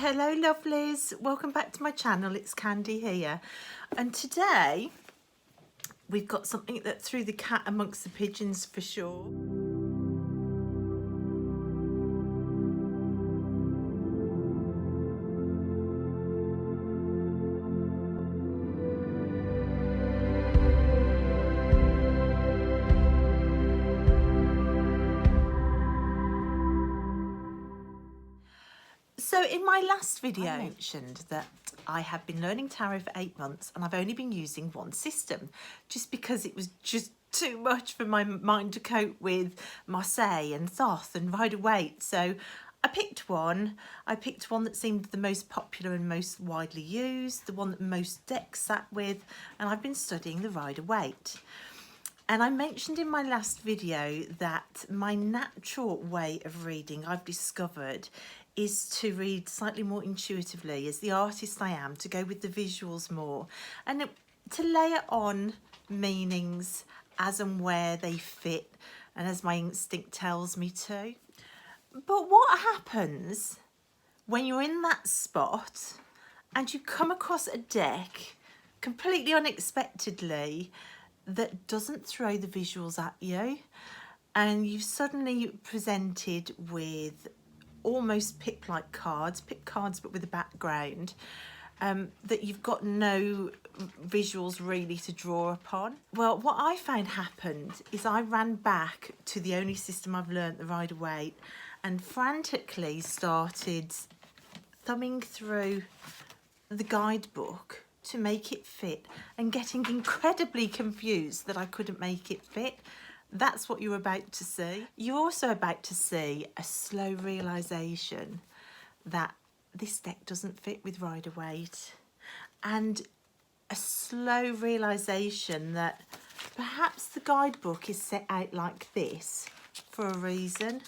Hello lovelies, welcome back to my channel. It's Candy here, and today we've got something that threw the cat amongst the pigeons for sure. So in my last video, I mentioned that I have been learning tarot for 8 months and I've only been using one system just because it was just too much for my mind to cope with Marseille and Thoth and Rider-Waite. So I picked one. I picked one that seemed the most popular and most widely used, the one that most decks sat with, and I've been studying the Rider-Waite. And I mentioned in my last video that my natural way of reading, I've discovered, is to read slightly more intuitively, as the artist I am, to go with the visuals more and to layer on meanings as and where they fit and as my instinct tells me to. But what happens when you're in that spot and you come across a deck completely unexpectedly that doesn't throw the visuals at you, and you've suddenly presented with almost pip cards but with a background that you've got no visuals really to draw upon? Well, what I found happened is I ran back to the only system I've learnt, the Rider-Waite, and frantically started thumbing through the guidebook to make it fit and getting incredibly confused that I couldn't make it fit. That's what you're about to see. You're also about to see a slow realisation that this deck doesn't fit with Rider-Waite, and a slow realisation that perhaps the guidebook is set out like this for a reason.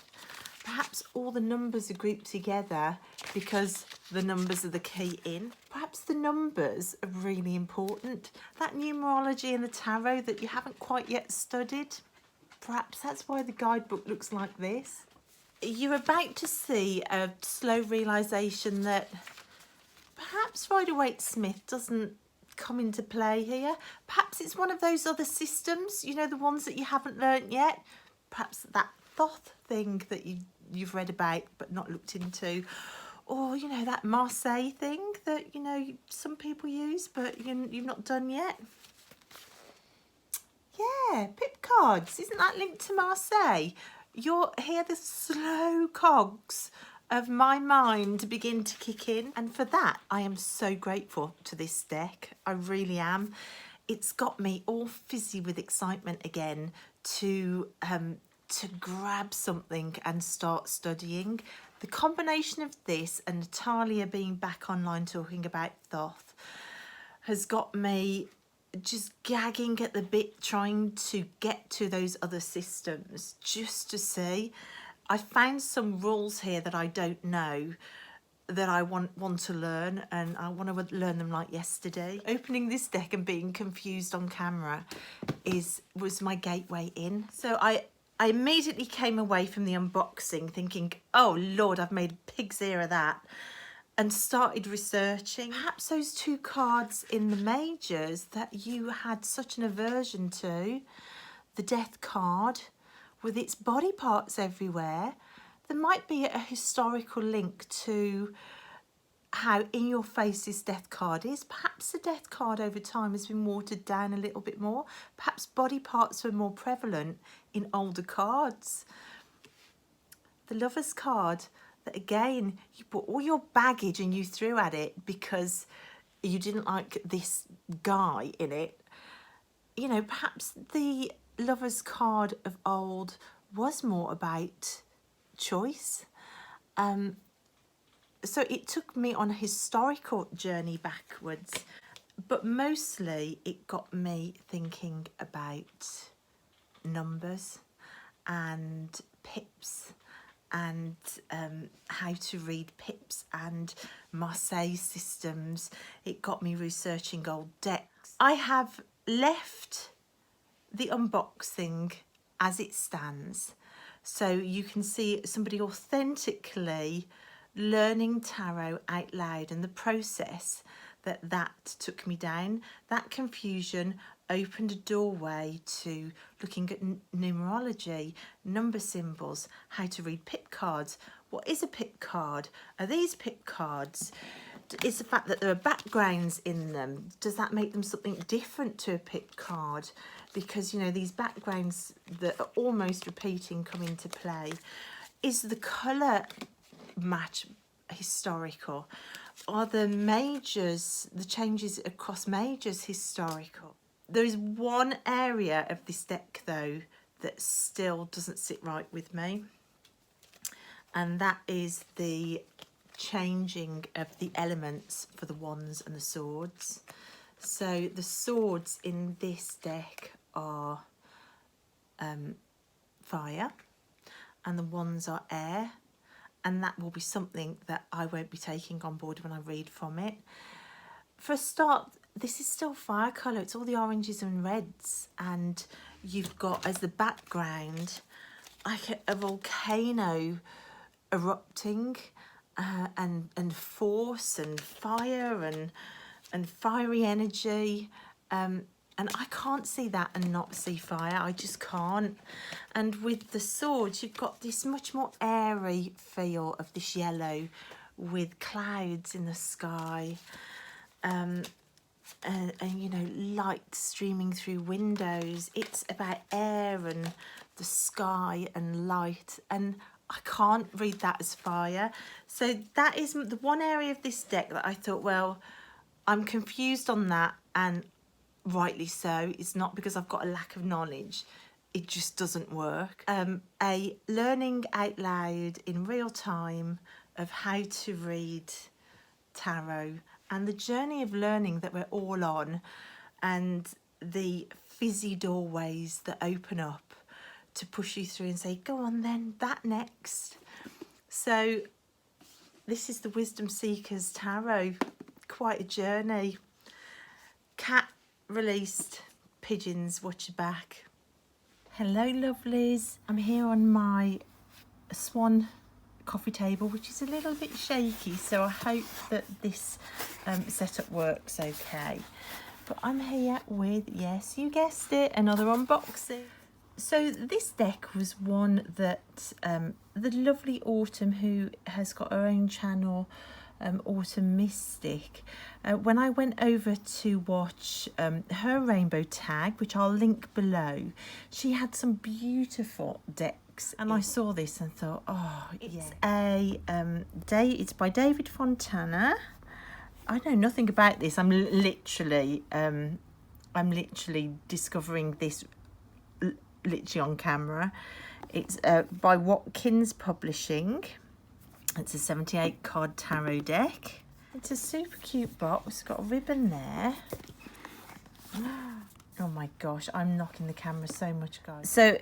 Perhaps all the numbers are grouped together because the numbers are the key in. Perhaps the numbers are really important. That numerology in the tarot that you haven't quite yet studied. Perhaps that's why the guidebook looks like this. You're about to see a slow realisation that perhaps Rider-Waite-Smith doesn't come into play here. Perhaps it's one of those other systems, you know, the ones that you haven't learnt yet. Perhaps that Thoth thing that you've read about but not looked into. Or, you know, that Marseille thing that, you know, some people use but you've not done yet. Yeah, pip cards. Isn't that linked to Marseille? You'll hear the slow cogs of my mind begin to kick in. And for that, I am so grateful to this deck. I really am. It's got me all fizzy with excitement again to grab something and start studying. The combination of this and Natalia being back online talking about Thoth has got me just gagging at the bit, trying to get to those other systems just to see. I found some rules here that I don't know that I want to learn, and I want to learn them like yesterday. Opening this deck and being confused on camera was my gateway in. So I immediately came away from the unboxing thinking, oh Lord, I've made a pig's ear of that, and started researching. Perhaps those two cards in the majors that you had such an aversion to, the Death card with its body parts everywhere, there might be a historical link to how in your face this Death card is. Perhaps the Death card over time has been watered down a little bit more. Perhaps body parts were more prevalent in older cards. The Lover's card, that again, you put all your baggage and you threw at it because you didn't like this guy in it. You know, perhaps the Lover's card of old was more about choice. So it took me on a historical journey backwards, but mostly it got me thinking about numbers and pips, and how to read pips and Marseille systems. It got me researching old decks. I have left the unboxing as it stands, so you can see somebody authentically learning tarot out loud and the process that took me down, that confusion opened a doorway to looking at numerology, number symbols, how to read pip cards. What is a pip card? Are these pip cards? Is the fact that there are backgrounds in them, does that make them something different to a pip card? Because, you know, these backgrounds that are almost repeating come into play. Is the colour match historical? Are the majors, the changes across majors, historical? There is one area of this deck, though, that still doesn't sit right with me, and that is the changing of the elements for the wands and the swords. So the swords in this deck are fire, and the wands are air, and that will be something that I won't be taking on board when I read from it. For a start, this is still fire colour. It's all the oranges and reds, and you've got as the background like a volcano erupting, and force and fire and fiery energy, and I can't see that and not see fire. I just can't. And with the swords, you've got this much more airy feel of this yellow with clouds in the sky, and you know, light streaming through windows. It's about air and the sky and light, and I can't read that as fire. So that is the one area of this deck that I thought, well, I'm confused on that, and rightly so. It's not because I've got a lack of knowledge. It just doesn't work. A learning out loud in real time of how to read tarot, and the journey of learning that we're all on, and the fizzy doorways that open up to push you through and say, go on then, that next. So this is the Wisdom Seekers Tarot. Quite a journey. Cat released, pigeons, watch your back. Hello lovelies, I'm here on my swan coffee table, which is a little bit shaky, so I hope that this setup works okay. But I'm here with, yes, you guessed it, another unboxing. So this deck was one that the lovely Autumn, who has got her own channel, Autumn Mystic, when I went over to watch her rainbow tag, which I'll link below, she had some beautiful decks, and I saw this and thought, oh, it's it's by David Fontana. I know nothing about this. I'm literally discovering this literally on camera. It's by Watkins Publishing. It's a 78 card tarot deck. It's a super cute box. It's got a ribbon there. Oh my gosh, I'm knocking the camera so much, guys. So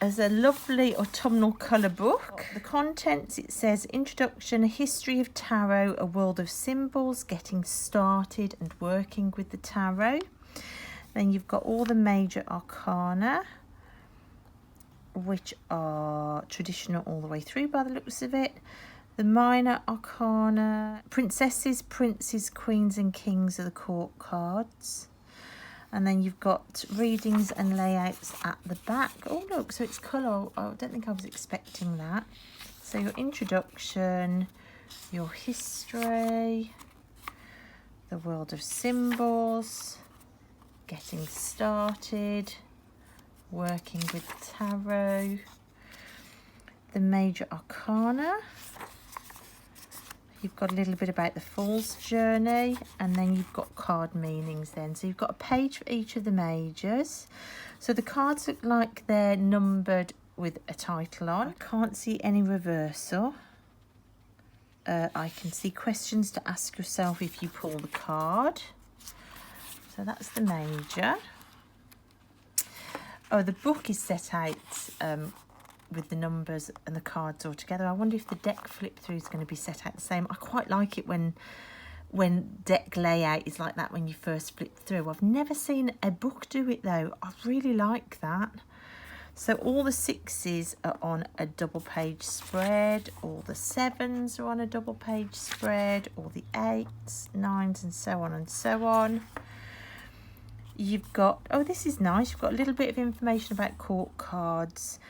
as a lovely autumnal colour book. The contents, it says Introduction, a history of tarot, a world of symbols, getting started and working with the tarot. Then you've got all the major arcana, which are traditional all the way through by the looks of it. The minor arcana, princesses, princes, queens and kings are the court cards. And then you've got readings and layouts at the back. Oh look, so it's colour. Oh, I don't think I was expecting that. So your introduction, your history, the world of symbols, getting started, working with tarot, the major arcana. You've got a little bit about the Fool's Journey, and then you've got card meanings then. So you've got a page for each of the majors. So the cards look like they're numbered with a title on. I can't see any reversal. I can see questions to ask yourself if you pull the card. So that's the major. Oh, the book is set out with the numbers and the cards all together. I wonder if the deck flip through is going to be set out the same. I quite like it when deck layout is like that when you first flip through. I've never seen a book do it though. I really like that. So all the 6s are on a double page spread, all the 7s are on a double page spread, all the 8s, 9s and so on and so on. You've got, oh this is nice, you've got a little bit of information about court cards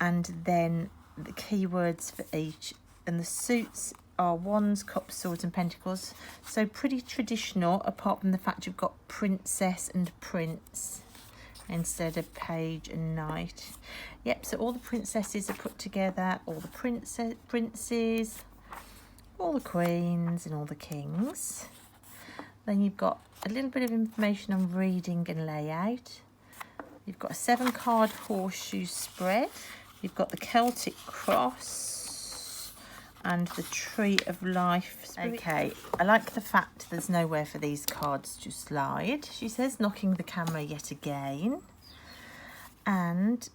and then the keywords for each, and the suits are wands, cups, swords and pentacles. So pretty traditional, apart from the fact you've got princess and prince instead of page and knight. Yep, so all the princesses are put together, all the princes, all the queens and all the kings. Then you've got a little bit of information on reading and layout. You've got a 7-card horseshoe spread. You've got the Celtic cross and the tree of life. Okay, I like the fact there's nowhere for these cards to slide. She says, knocking the camera yet again. And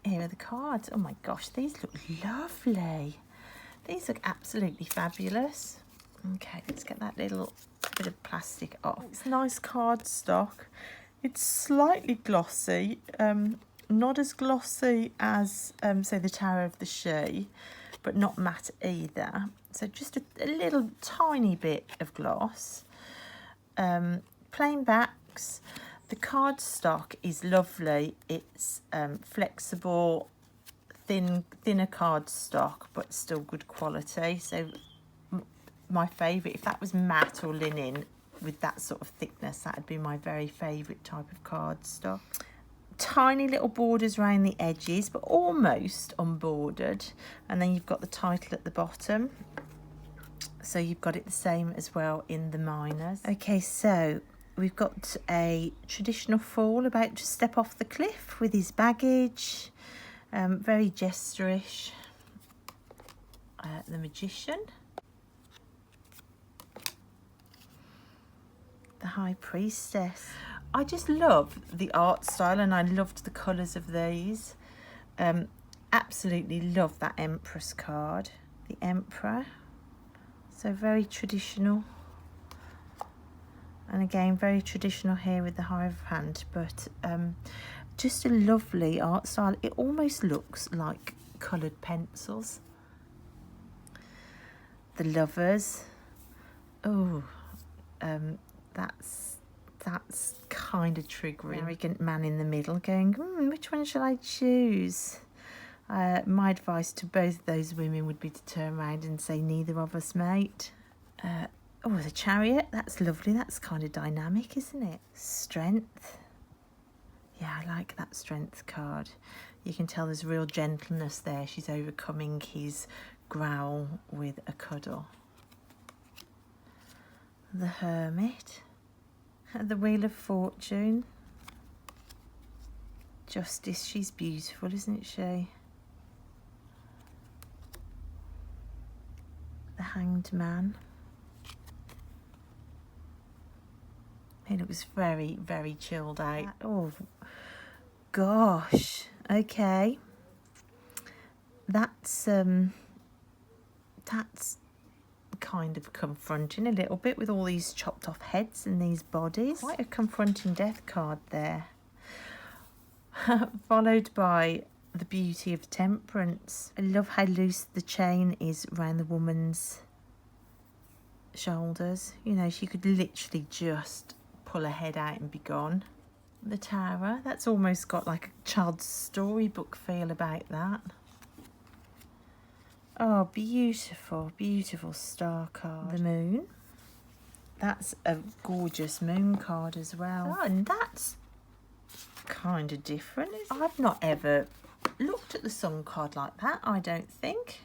here are the cards. Oh my gosh, these look lovely. These look absolutely fabulous. Okay, let's get that little bit of plastic off. It's nice card stock. It's slightly glossy, not as glossy as, say, the Tower of the She, but not matte either. So just a little tiny bit of gloss. Plain backs. The card stock is lovely. It's flexible, thinner card stock, but still good quality. So my favourite, if that was matte or linen with that sort of thickness, that would be my very favourite type of card stock. Tiny little borders around the edges, but almost unbordered. And then you've got the title at the bottom. So you've got it the same as well in the minors. Okay, so we've got a traditional fool about to step off the cliff with his baggage. Very gesture-ish. The magician. The high priestess. I just love the art style and I loved the colours of these. Absolutely love that Empress card. The Emperor. So very traditional. And again, very traditional here with the Hierophant, but just a lovely art style. It almost looks like coloured pencils. The Lovers. Oh, that's kind of triggering. Arrogant man in the middle going, which one shall I choose? My advice to both of those women would be to turn around and say, neither of us, mate. Oh, the Chariot. That's lovely. That's kind of dynamic, isn't it? Strength. Yeah, I like that Strength card. You can tell there's real gentleness there. She's overcoming his growl with a cuddle. The Hermit. The Wheel of Fortune. Justice. She's beautiful, isn't she? The Hanged Man. He looks very, very chilled out. Oh, gosh. Okay. That's kind of confronting a little bit with all these chopped off heads and these bodies. Quite a confronting death card there. Followed by the beauty of Temperance. I love how loose the chain is around the woman's shoulders. You know, she could literally just pull her head out and be gone. The Tower. That's almost got like a child's storybook feel about that. Oh, beautiful, beautiful star card. The Moon. That's a gorgeous moon card as well. Oh, and that's kind of different. I've not ever looked at the sun card like that, I don't think.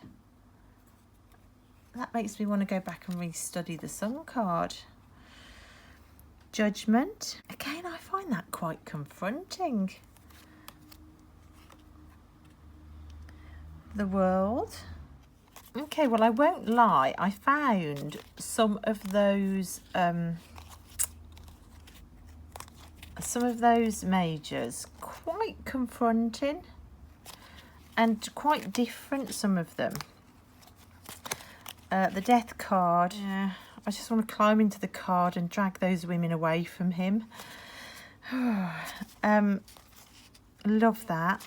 That makes me want to go back and re-study the sun card. Judgment. Again, I find that quite confronting. The World. Okay, well, I won't lie. I found some of those majors quite confronting and quite different, some of them. The Death card. Yeah, I just want to climb into the card and drag those women away from him. Love that.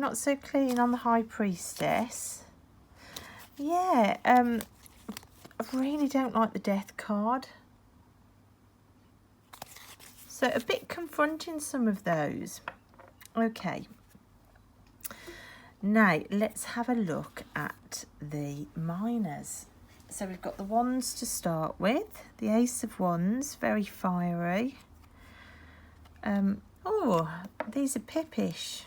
not so keen on the High Priestess. Yeah, I really don't like the Death card. So a bit confronting, some of those. Okay. Now, let's have a look at the minors. So we've got the wands to start with. The Ace of Wands, very fiery. Oh, these are pippish.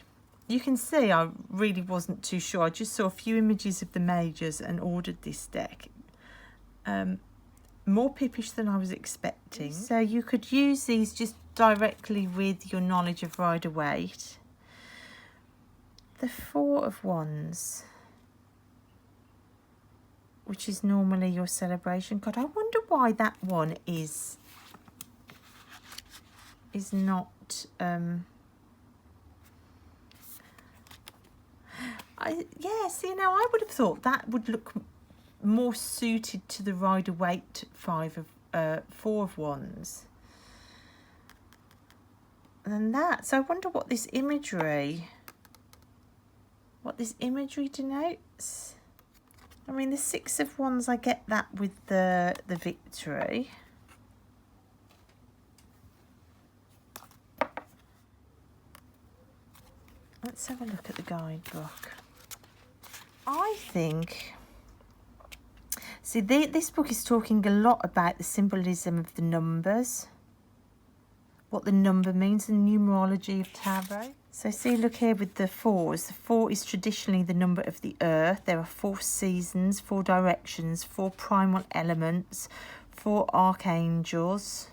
You can see I really wasn't too sure. I just saw a few images of the majors and ordered this deck. More pippish than I was expecting. So you could use these just directly with your knowledge of Rider-Waite. The Four of Wands, which is normally your celebration card. I wonder why that one is not yes, you know, I would have thought that would look more suited to the Rider-Waite Four of Wands than that. So I wonder what this imagery denotes. I mean, the Six of Wands, I get that with the victory. Let's have a look at the guidebook. I think, see, this book is talking a lot about the symbolism of the numbers, what the number means, the numerology of tarot. So see, look here with the fours. The 4 is traditionally the number of the earth. There are 4 seasons, 4 directions, 4 primal elements, 4 archangels.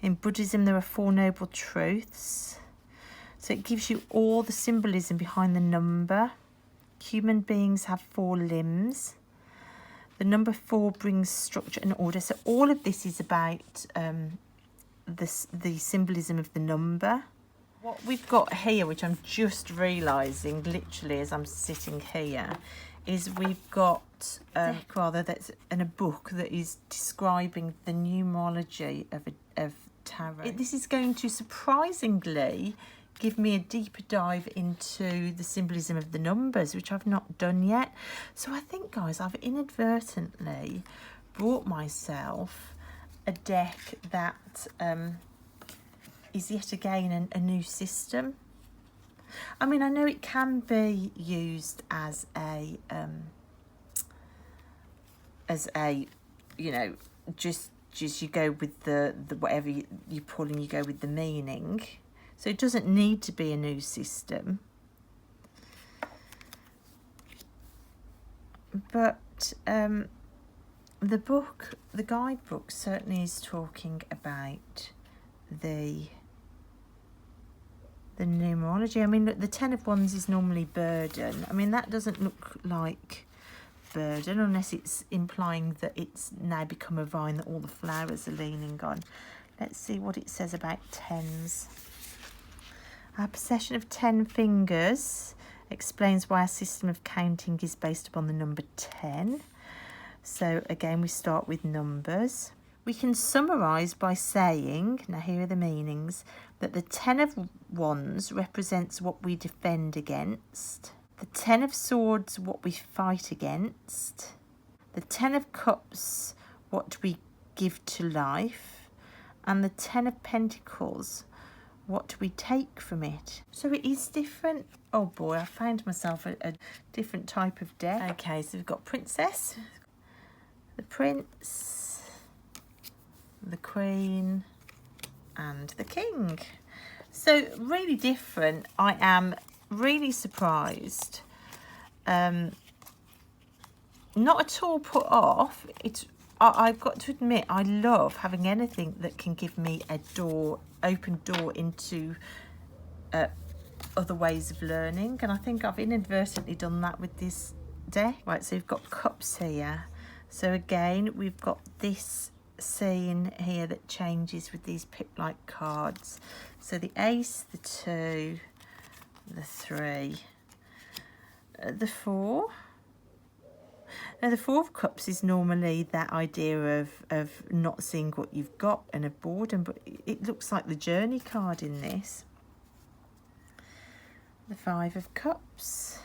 In Buddhism, there are 4 noble truths. So it gives you all the symbolism behind the number. Human beings have 4 limbs. The number 4 brings structure and order. So all of this is about the symbolism of the number. What we've got here, which I'm just realising literally as I'm sitting here, is we've got a deck, rather, that's in a book that is describing the numerology of tarot. This is going to surprisingly give me a deeper dive into the symbolism of the numbers, which I've not done yet. So I think, guys, I've inadvertently brought myself a deck that is yet again a new system. I mean, I know it can be used as a you know, just you go with the whatever you pull and you go with the meaning. So it doesn't need to be a new system. But the guidebook certainly is talking about the numerology. I mean, look, the 10 of Wands is normally burden. I mean, that doesn't look like burden unless it's implying that it's now become a vine that all the flowers are leaning on. Let's see what it says about tens. Our possession of 10 fingers explains why our system of counting is based upon the number 10. So again, we start with numbers. We can summarise by saying, now here are the meanings, that the 10 of Wands represents what we defend against. The 10 of Swords, what we fight against. The 10 of Cups, what we give to life. And the 10 of Pentacles, what we take from it. So it is different. Oh boy, I found myself a different type of deck. Okay, so we've got Princess, the Prince, the Queen, and the King. So really different. I am really surprised. Not at all put off. I've got to admit, I love having anything that can give me a open door into other ways of learning, and I think I've inadvertently done that with this deck. Right, so we've got cups here. So again, we've got this scene here that changes with these pip-like cards. So the ace, the 2, the 3, the 4. Now, the 4 of Cups is normally that idea of not seeing what you've got and of boredom, but it looks like the journey card in this. the Five of Cups,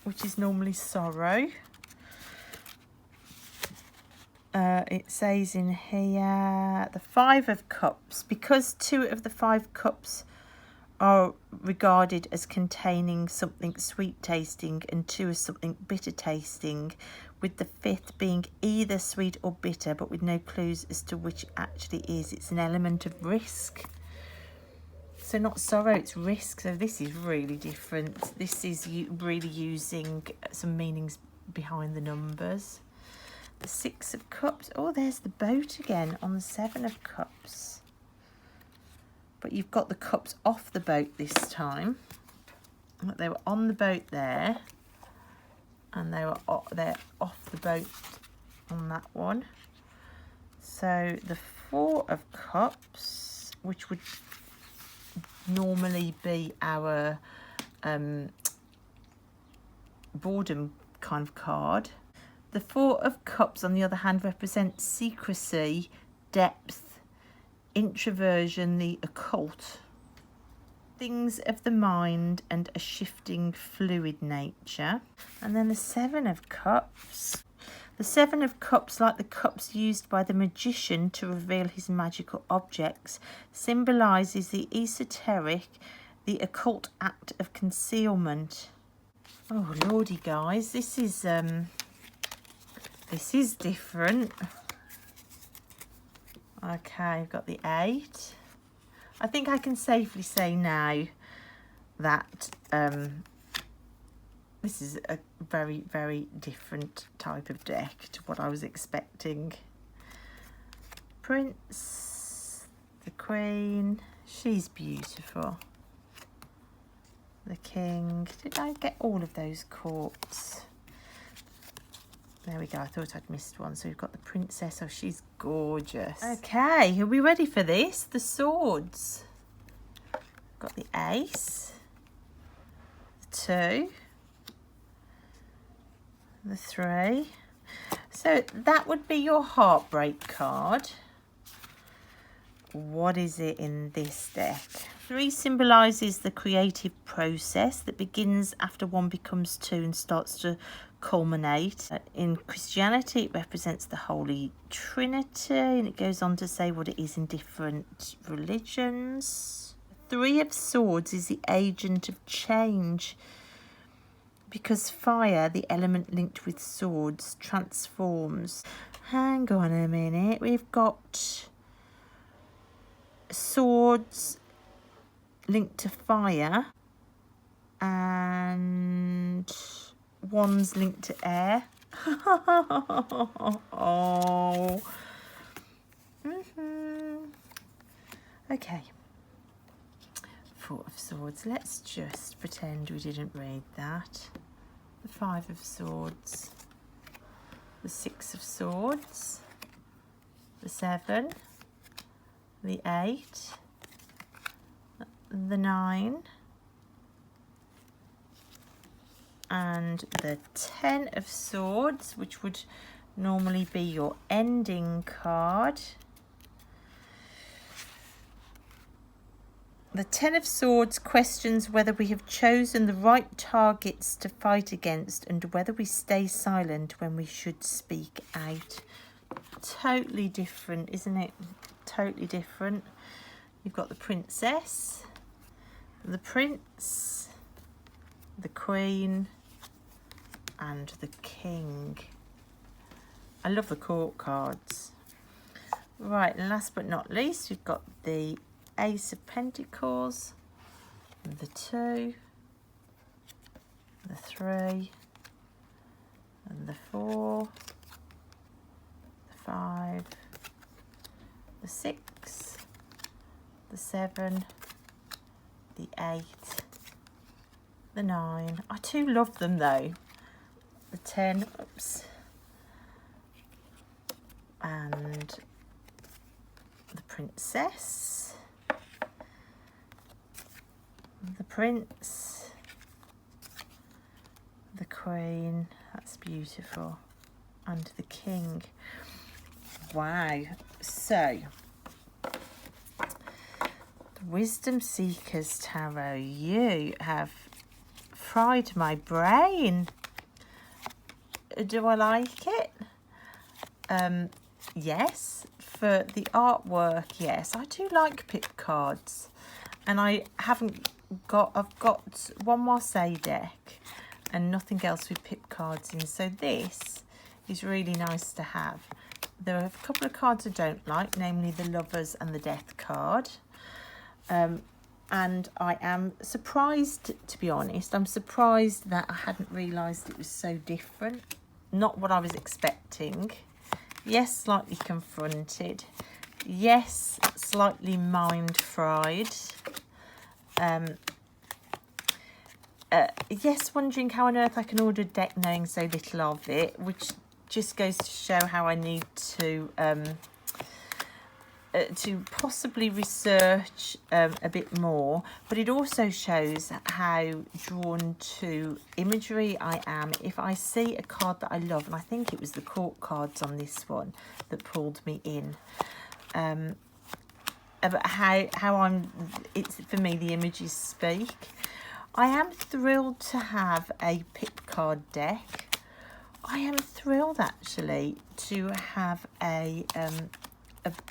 which is normally sorrow. It says in here, the Five of Cups, because two of the Five Cups are regarded as containing something sweet tasting and two as something bitter tasting, with the fifth being either sweet or bitter, but with no clues as to which it actually is. It's an element of risk. So not sorrow, it's risk. So this is really different. This is really using some meanings behind the numbers. The Six of Cups. Oh, there's the boat again on the Seven of Cups. But you've got the cups off the boat this time. They were on the boat there. And they're off the boat on that one. So the Four of Cups, which would normally be our boredom kind of card. The Four of Cups, on the other hand, represents secrecy, depth, introversion, the occult, things of the mind, and a shifting fluid nature. And then the Seven of Cups. The Seven of Cups, like the cups used by the magician to reveal his magical objects, symbolises the esoteric, the occult act of concealment. Oh lordy, guys, this is different. Okay, I've got the Eight. I think I can safely say now that this is a very, very different type of deck to what I was expecting. Prince, the Queen, she's beautiful. The King, did I get all of those courts? There we go, I thought I'd missed one. So we've got the Princess, oh she's gorgeous. Okay, are we ready for this? The Swords. Got the Ace, the Two, the Three. So that would be your heartbreak card. What is it in this deck? Three symbolises the creative process that begins after one becomes two and starts to culminate. In Christianity, it represents the Holy Trinity, and it goes on to say what it is in different religions. Three of Swords is the agent of change, because fire, the element linked with swords, transforms. Hang on a minute, we've got swords linked to fire and one's linked to air. Oh. Okay. Four of Swords. Let's just pretend we didn't read that. The Five of Swords. The Six of Swords. The Seven. The Eight. The Nine. And the Ten of Swords, which would normally be your ending card. The Ten of Swords questions whether we have chosen the right targets to fight against and whether we stay silent when we should speak out. Totally different, isn't it? Totally different. You've got the Princess, the Prince, the Queen, and the King. I love the court cards. Right, and last but not least, we've got the Ace of Pentacles, the Two, the Three, and the Four, the Five, the Six, the Seven, the Eight, the Nine. I do love them though. The 10, oops, and the Princess, the Prince, the Queen, that's beautiful, and the King. Wow. So Wisdom Seekers Tarot, you have fried my brain. Do I like it? Yes. For the artwork, yes. I do like pip cards. And I've got one Marseille deck and nothing else with pip cards in. So this is really nice to have. There are a couple of cards I don't like, namely the Lovers and the Death card. And I am surprised, to be honest. I'm surprised that I hadn't realised it was so different. Not what I was expecting. Yes, slightly confronted. Yes, slightly mind fried. Yes, wondering how on earth I can order a deck knowing so little of it, which just goes to show how I need to possibly research a bit more, but it also shows how drawn to imagery I am. If I see a card that I love, and I think it was the court cards on this one that pulled me in, about how it's for me the images speak. I am thrilled to have a pip card deck. I am thrilled actually to have a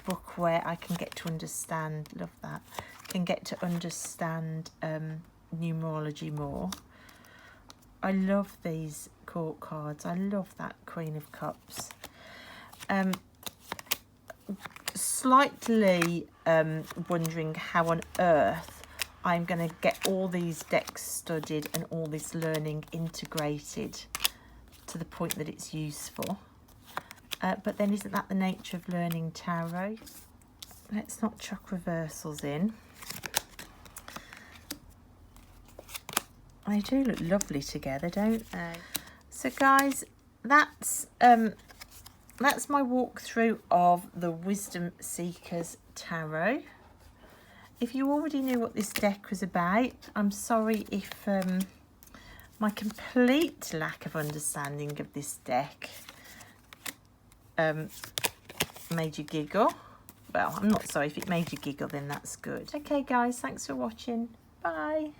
book where I can get to understand, love that, can get to understand numerology more. I love these court cards. I love that Queen of Cups. Slightly wondering how on earth I'm going to get all these decks studied and all this learning integrated to the point that it's useful. But then isn't that the nature of learning tarot? Let's not chuck reversals in. They do look lovely together, don't they? So guys, that's my walkthrough of the Wisdom Seekers Tarot. If you already knew what this deck was about, I'm sorry if my complete lack of understanding of this deck made you giggle. Well, I'm not sorry. If it made you giggle, then that's good. Okay guys, thanks for watching. Bye.